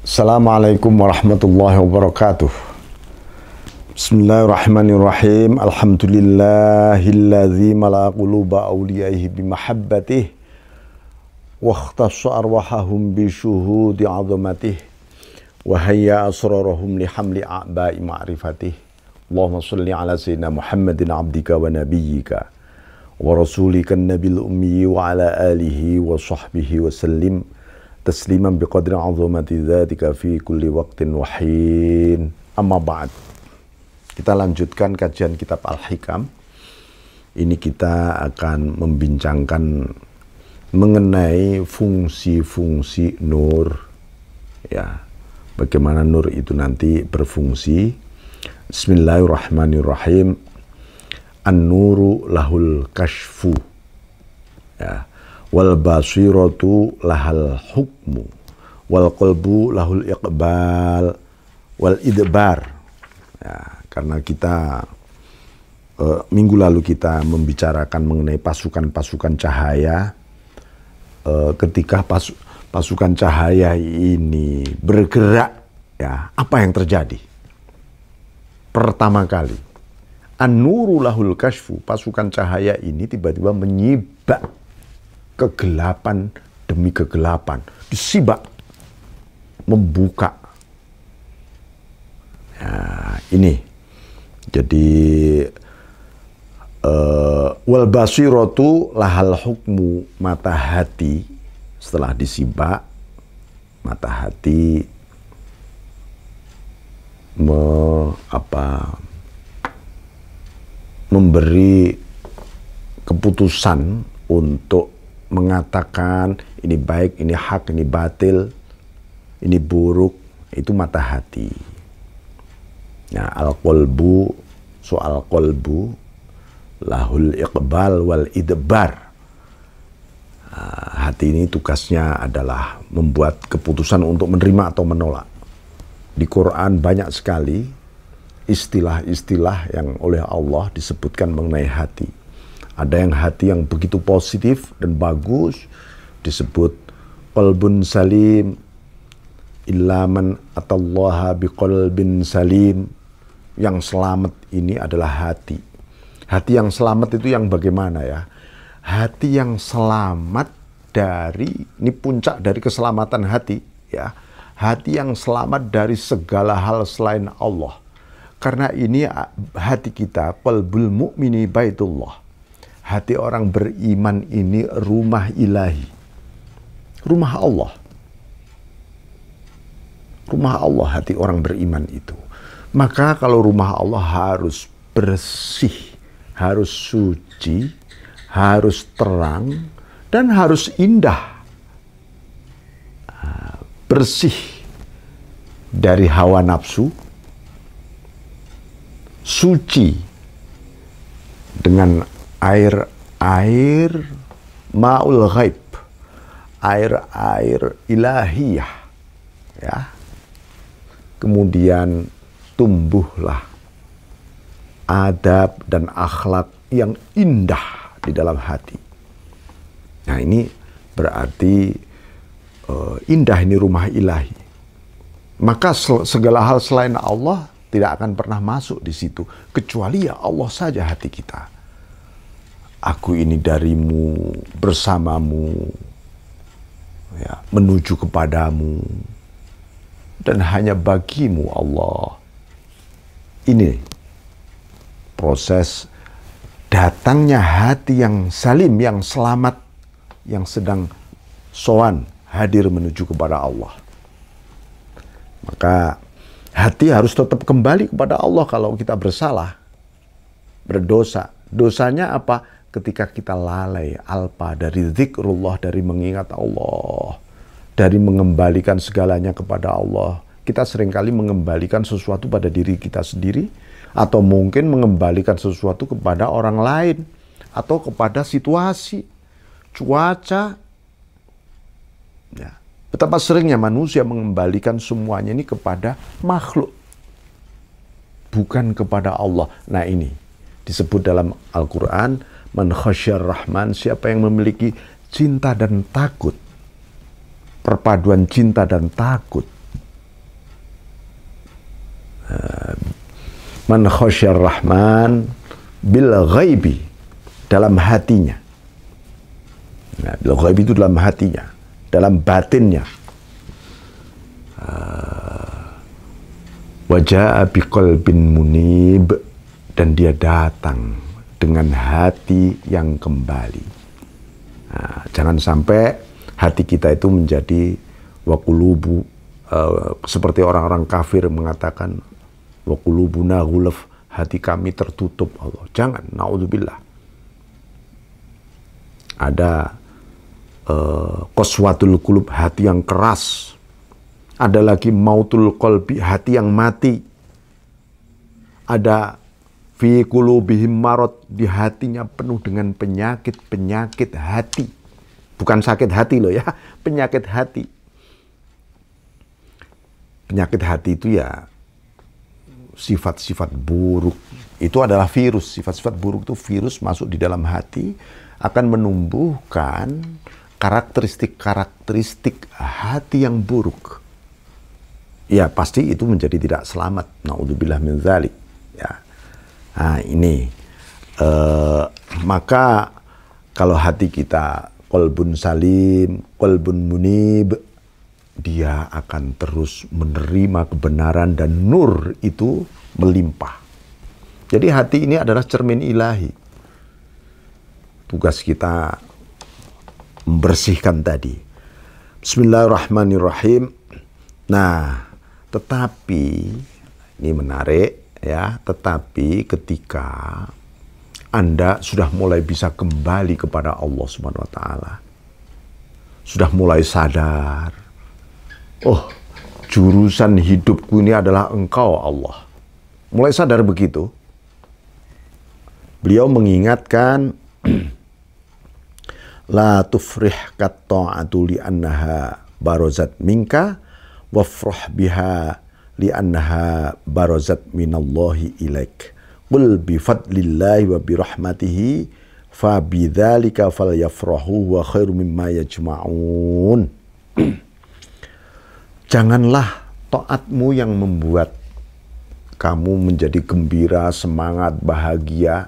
Assalamualaikum warahmatullahi wabarakatuh. Bismillahirrahmanirrahim. Alhamdulillahilladzi mala quluba awliyaihi bimahabbatih wa ikhtassa arwahahum bi syuhudi 'azamatih wa hayya asrarahum li hamli a'ba'i ma'rifatih. Allahumma shalli ala sayyidina Muhammadin abdika wa nabiyyika wa rasulika an-nabiyil ummi wa ala alihi wa sahbihi wa sallim tasliman biqadri 'azamati dzatika fi kulli waqtin wa hin. Amma ba'd. Kita lanjutkan kajian kitab Al-Hikam. Ini kita akan membincangkan mengenai fungsi-fungsi nur, ya. Bagaimana nur itu nanti berfungsi. Bismillahirrahmanirrahim. An-nuru lahul kashfu, ya. Wal basiratu lahal hukmu wal qalbu lahul iqbal wal idbar. Ya, karena kita minggu lalu kita membicarakan mengenai pasukan-pasukan cahaya. Ketika pasukan cahaya ini bergerak, ya, apa yang terjadi? Pertama kali, an-nuru lahul kashfu, pasukan cahaya ini tiba-tiba menyibak kegelapan demi kegelapan, disibak, membuka. Nah, ini jadi wal basiratu lahal hukmu, mata hati setelah disibak, mata hati memberi keputusan untuk mengatakan ini baik, ini hak, ini batil, ini buruk. Itu mata hati. Nah, al-qalbu, soal qalbu lahul iqbal wal idbar. Hati ini tugasnya adalah membuat keputusan untuk menerima atau menolak. Di Quran banyak sekali istilah-istilah yang oleh Allah disebutkan mengenai hati. Ada yang hati yang begitu positif dan bagus, disebut qalbun salim, illa man atallaha biqalbin salim. Yang selamat ini adalah hati. Hati yang selamat itu yang bagaimana, ya? Hati yang selamat dari, ini puncak dari keselamatan hati, ya. Hati yang selamat dari segala hal selain Allah. Karena ini hati kita, qalbul mu'mini baitullah. Hati orang beriman ini rumah ilahi. Rumah Allah. Rumah Allah hati orang beriman itu. Maka kalau rumah Allah harus bersih, harus suci, harus terang, dan harus indah. Bersih dari hawa nafsu, suci dengan air ma'ul ghaib, air ilahiyah, ya. Kemudian tumbuhlah adab dan akhlak yang indah di dalam hati. Nah, ini berarti indah, ini rumah ilahi. Maka segala hal selain Allah tidak akan pernah masuk di situ, kecuali ya Allah saja hati kita. Aku ini darimu, bersamamu, ya, menuju kepadamu, dan hanya bagimu Allah. Ini proses datangnya hati yang salim, yang selamat, yang sedang sowan, hadir menuju kepada Allah. Maka hati harus tetap kembali kepada Allah kalau kita bersalah, berdosa. Dosanya apa? Ketika kita lalai, alpa dari zikrullah, dari mengingat Allah, dari mengembalikan segalanya kepada Allah. Kita seringkali mengembalikan sesuatu pada diri kita sendiri, atau mungkin mengembalikan sesuatu kepada orang lain, atau kepada situasi, cuaca. Ya. Betapa seringnya manusia mengembalikan semuanya ini kepada makhluk, bukan kepada Allah. Nah, ini disebut dalam Al-Quran, man khasyar rahman, siapa yang memiliki cinta dan takut, perpaduan cinta dan takut, Man khasyar rahman bil ghaibi, dalam hatinya. Nah, bil ghaibi itu dalam hatinya, dalam batinnya. Waja'a biqalbin munib, dan dia datang dengan hati yang kembali. Nah, jangan sampai hati kita itu menjadi waqulubu, seperti orang-orang kafir mengatakan waqulubuna ghulaf, hati kami tertutup Allah. Jangan, naudzubillah. Ada qaswatul qulub, hati yang keras. Ada lagi mautul qalbi, hati yang mati. Ada fi qulubihim marad, di hatinya penuh dengan penyakit hati. Bukan sakit hati loh ya, penyakit hati. Penyakit hati itu ya sifat-sifat buruk. Itu adalah virus. Sifat-sifat buruk itu virus masuk di dalam hati, akan menumbuhkan karakteristik hati yang buruk. Ya pasti itu menjadi tidak selamat. Naudzubillah min dzalik. Ya. Nah ini. Maka kalau hati kita qalbun salim, qalbun munib, dia akan terus menerima kebenaran dan nur itu melimpah. Jadi hati ini adalah cermin ilahi. Tugas kita membersihkan tadi. Bismillahirrahmanirrahim. Nah, tetapi ini menarik ya, tetapi ketika Anda sudah mulai bisa kembali kepada Allah Subhanahu wa taala, sudah mulai sadar, oh, jurusan hidupku ini adalah Engkau Allah. Mulai sadar begitu. Beliau mengingatkan, la tufrih kat ta'atu li annaha barazat minka wafrah biha li annaha barazat minallahi ilaik. Qul bi fadlillahi wa bi rahmatihi fa bidzalika falyafrahu wa khairu mimma yajma'un. Janganlah taatmu yang membuat kamu menjadi gembira, semangat, bahagia,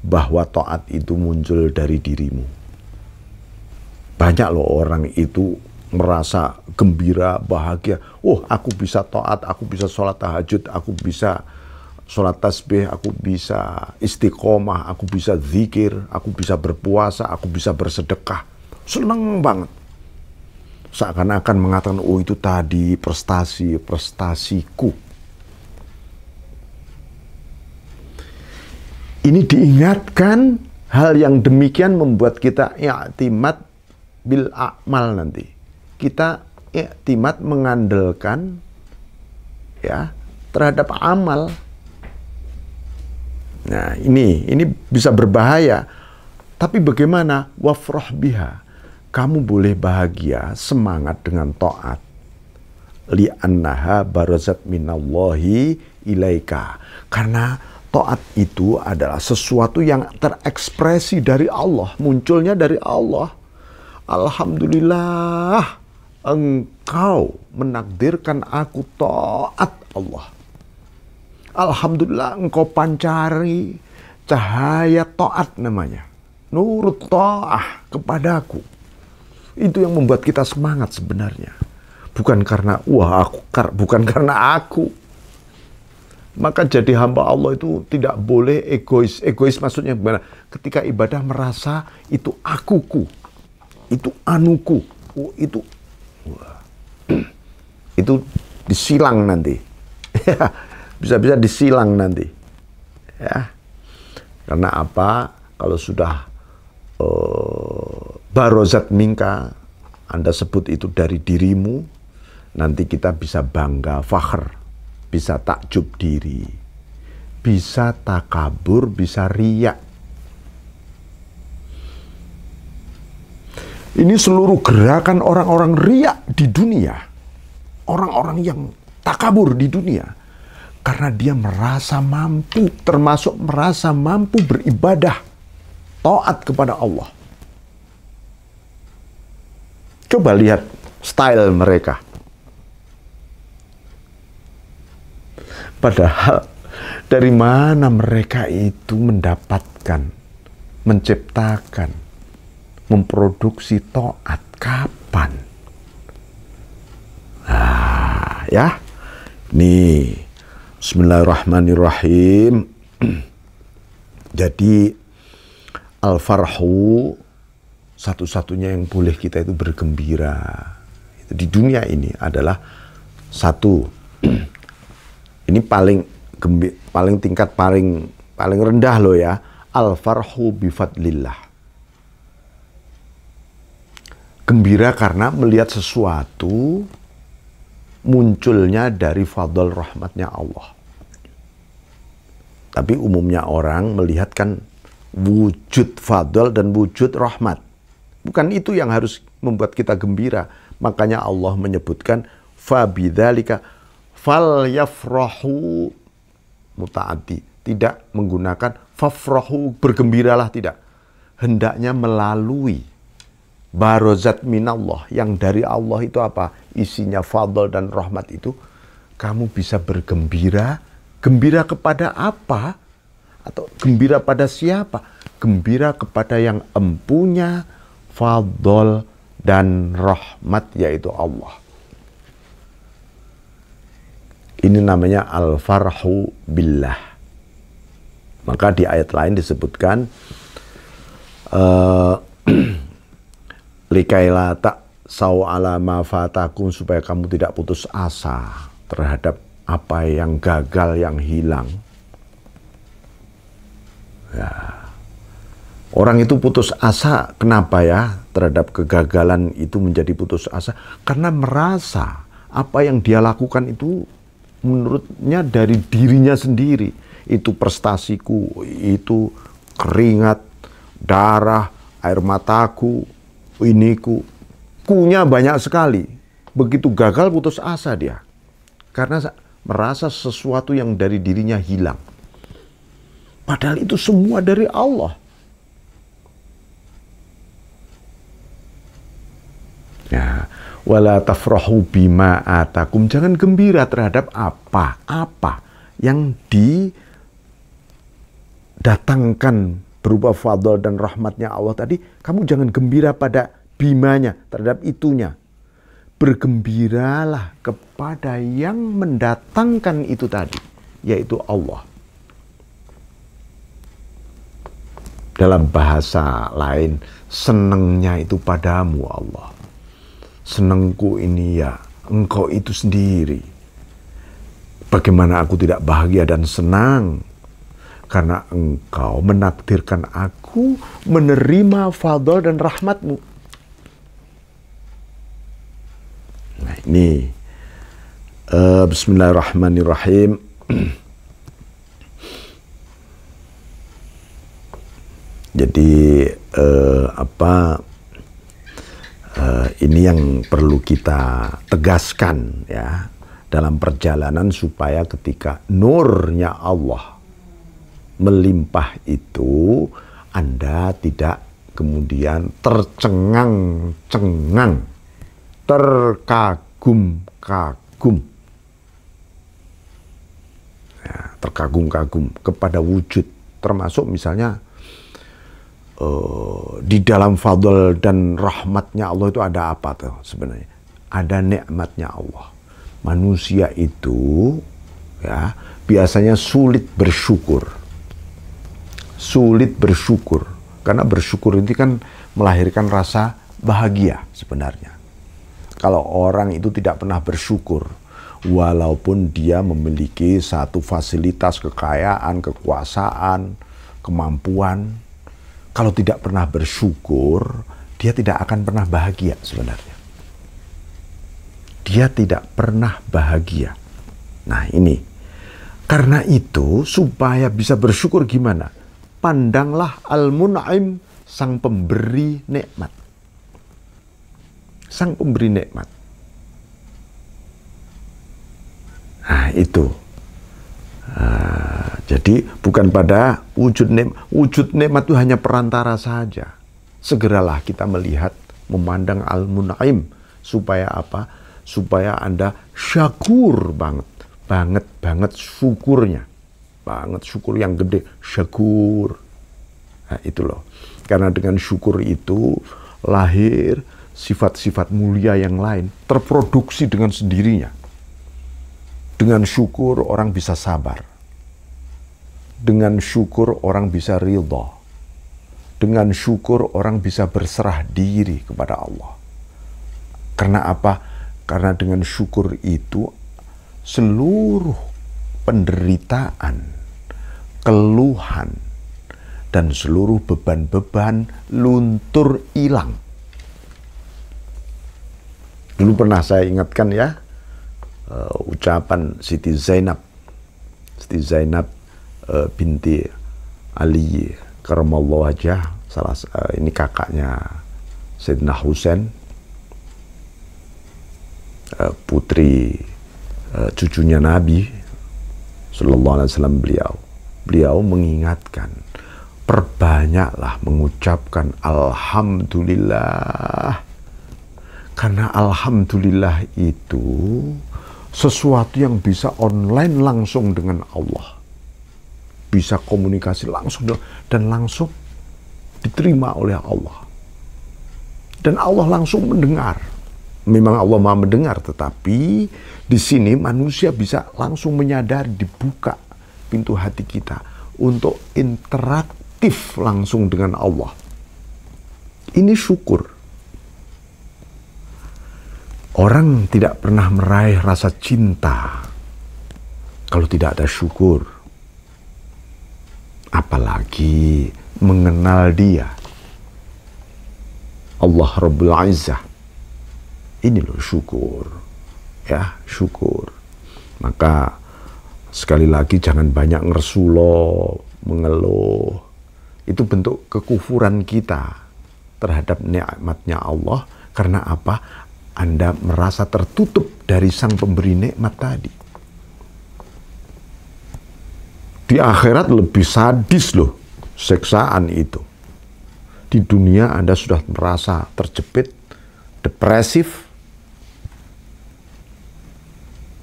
bahwa taat itu muncul dari dirimu. Banyak loh orang itu merasa gembira, bahagia. Oh, aku bisa taat, aku bisa sholat tahajud, aku bisa sholat tasbih, aku bisa istiqomah, aku bisa zikir, aku bisa berpuasa, aku bisa bersedekah. Seneng banget. Seakan-akan mengatakan, oh itu tadi prestasiku. Ini diingatkan, hal yang demikian membuat kita i'timad bil a'mal nanti. Kita i'timad mengandalkan ya terhadap amal. Nah, ini bisa berbahaya. Tapi bagaimana? Wafrah biha. Kamu boleh bahagia, semangat dengan taat. Li'annaha barazat minallahi ilaika. Karena taat itu adalah sesuatu yang terekspresi dari Allah, munculnya dari Allah. Alhamdulillah, Engkau menakdirkan aku taat Allah. Alhamdulillah, Engkau pancari cahaya taat namanya. Nurut ta'ah kepadaku. Itu yang membuat kita semangat sebenarnya. Bukan karena bukan karena aku. Maka jadi hamba Allah itu tidak boleh egois. Egois maksudnya gimana? Ketika ibadah merasa itu akuku, itu anuku, itu disilang nanti. Bisa-bisa disilang nanti. Ya. Karena apa? Kalau sudah barazat minka, Anda sebut itu dari dirimu, nanti kita bisa bangga, fakhr, bisa takjub diri, bisa takabur, bisa riya. Ini seluruh gerakan orang-orang riya di dunia, orang-orang yang takabur di dunia, karena dia merasa mampu, termasuk merasa mampu beribadah, taat kepada Allah. Coba lihat style mereka. Padahal Dari mana mereka itu mendapatkan, menciptakan, memproduksi taat? Kapan? Nah, ya. Nih, bismillahirrahmanirrahim. Jadi, al-farhu, satu-satunya yang boleh kita itu bergembira itu di dunia ini adalah satu. Ini paling tingkat paling rendah loh ya. Al-farhu bifadlillah. Gembira karena melihat sesuatu munculnya dari fadl rahmatnya Allah. Tapi umumnya orang melihat kan wujud fadl dan wujud rahmat. Bukan itu yang harus membuat kita gembira. Makanya Allah menyebutkan fabidzalika falyafrahu mutaaddi. Tidak menggunakan fafrahu bergembiralah, tidak. Hendaknya melalui barozat minallah yang dari Allah itu apa? Isinya fadl dan rahmat itu kamu bisa bergembira. Gembira kepada apa? Atau gembira pada siapa? Gembira kepada yang empunya fadl dan rahmat, yaitu Allah. Ini namanya al-farhu billah. Maka di ayat lain disebutkan likaila ta'sau ala ma fatakum, supaya kamu tidak putus asa terhadap apa yang gagal, yang hilang. Ya. Orang itu putus asa, kenapa ya? Terhadap kegagalan itu menjadi putus asa. Karena merasa apa yang dia lakukan itu menurutnya dari dirinya sendiri. Itu prestasiku, itu keringat, darah, air mataku, iniku. Kunya banyak sekali. Begitu gagal putus asa dia. Karena merasa sesuatu yang dari dirinya hilang. Padahal itu semua dari Allah. Ya, wala tafrahu bima atakum, jangan gembira terhadap apa yang didatangkan berupa fadl dan rahmatnya Allah tadi. Kamu jangan gembira pada bimanya, terhadap itunya. Bergembiralah kepada yang mendatangkan itu tadi, yaitu Allah. Dalam bahasa lain, senangnya itu padamu Allah. Senangku ini ya engkau itu sendiri. Bagaimana aku tidak bahagia dan senang? Karena engkau menakdirkan aku menerima fadl dan rahmatmu. Nah ini bismillahirrahmanirrahim. Jadi ini yang perlu kita tegaskan ya dalam perjalanan, supaya ketika nurnya Allah melimpah itu Anda tidak kemudian tercengang-cengang, terkagum-kagum, ya, terkagum-kagum kepada wujud, termasuk misalnya di dalam fadl dan rahmatnya Allah itu ada apa tuh sebenarnya? Ada nikmatnya Allah. Manusia itu ya biasanya sulit bersyukur. Sulit bersyukur. Karena bersyukur itu kan melahirkan rasa bahagia sebenarnya. Kalau orang itu tidak pernah bersyukur, walaupun dia memiliki satu fasilitas, kekayaan, kekuasaan, kemampuan, kalau tidak pernah bersyukur, dia tidak akan pernah bahagia sebenarnya. Dia tidak pernah bahagia. Nah ini, karena itu supaya bisa bersyukur gimana? Pandanglah Al-Mun'im, sang pemberi nikmat. Sang pemberi nikmat. Nah itu. Jadi bukan pada wujud nikmat. Wujud nikmat itu hanya perantara saja. Segeralah kita melihat, memandang Al-Mun'im. Supaya apa? Supaya Anda syakur banget syukurnya. banget, syukur yang gede, syakur. Nah, itu loh. Karena dengan syukur itu lahir sifat-sifat mulia yang lain, terproduksi dengan sendirinya. Dengan syukur orang bisa sabar. Dengan syukur orang bisa ridha. Dengan syukur orang bisa berserah diri kepada Allah. Karena apa? Karena dengan syukur itu seluruh penderitaan, keluhan, dan seluruh beban-beban luntur hilang. Dulu pernah saya ingatkan ya, ucapan Siti Zainab binti Ali karamallahu wajhah, ini kakaknya Sayyidina Husain, putri cucunya Nabi Sallallahu Alaihi Wasallam. Beliau mengingatkan, perbanyaklah mengucapkan alhamdulillah, karena alhamdulillah itu sesuatu yang bisa online langsung dengan Allah, bisa komunikasi langsung dan langsung diterima oleh Allah, dan Allah langsung mendengar. Memang Allah Maha mendengar, tetapi di sini manusia bisa langsung menyadari, dibuka pintu hati kita untuk interaktif langsung dengan Allah. Ini syukur. Orang tidak pernah meraih rasa cinta kalau tidak ada syukur. Apalagi mengenal Dia, Allah Rabbul Izzah. Ini loh syukur, ya syukur. Maka sekali lagi jangan banyak ngersuloh, mengeluh. Itu bentuk kekufuran kita terhadap nikmatnya Allah. Karena apa? Anda merasa tertutup dari sang pemberi nikmat tadi. Di akhirat lebih sadis loh siksaan itu. Di dunia Anda sudah merasa terjepit, depresif,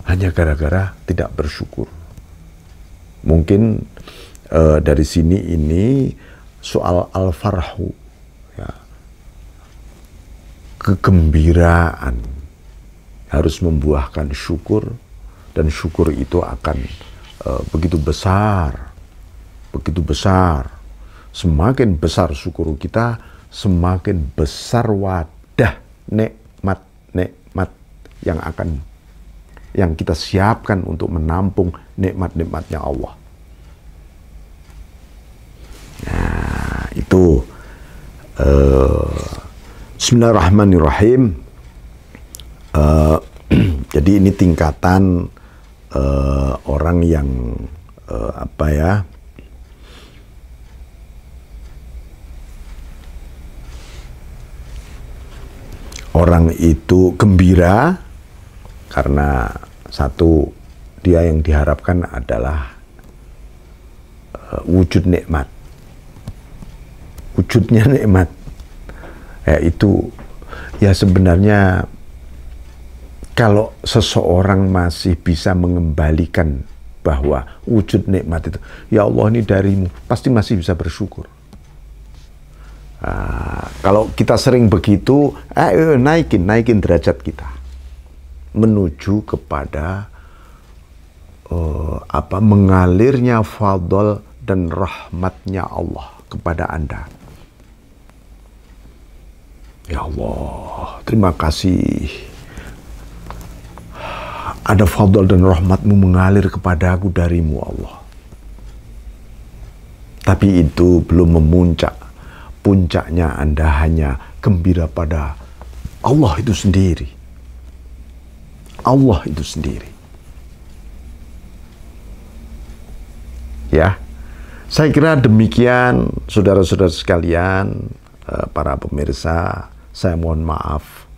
hanya gara-gara tidak bersyukur. Mungkin dari sini ini soal al-farhu, ya, kegembiraan harus membuahkan syukur, dan syukur itu akan begitu besar, begitu besar. Semakin besar syukur kita, semakin besar wadah nikmat-nikmat yang kita siapkan untuk menampung nikmat-nikmatnya Allah. Nah, itu Bismillahirrahmanirrahim. Jadi ini tingkatan orang yang orang itu gembira karena satu, dia yang diharapkan adalah wujud nikmat, wujudnya nikmat. Itu ya sebenarnya kalau seseorang masih bisa mengembalikan bahwa wujud nikmat itu, ya Allah ini darimu, pasti masih bisa bersyukur. Kalau kita sering begitu, naikin derajat kita menuju kepada mengalirnya fadl dan rahmatnya Allah kepada Anda. Ya Allah, terima kasih. Ada fadl dan rahmatmu mengalir kepada aku darimu Allah. Tapi itu belum memuncak. Puncaknya Anda hanya gembira pada Allah itu sendiri. Allah itu sendiri. Ya, saya kira demikian saudara-saudara sekalian, para pemirsa. Saya mohon maaf.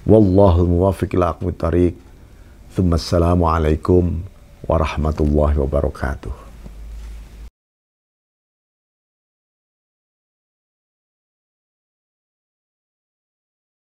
Wallahul muwaffiq ila aqwamit thoriq. Assalamualaikum warahmatullahi wabarakatuh.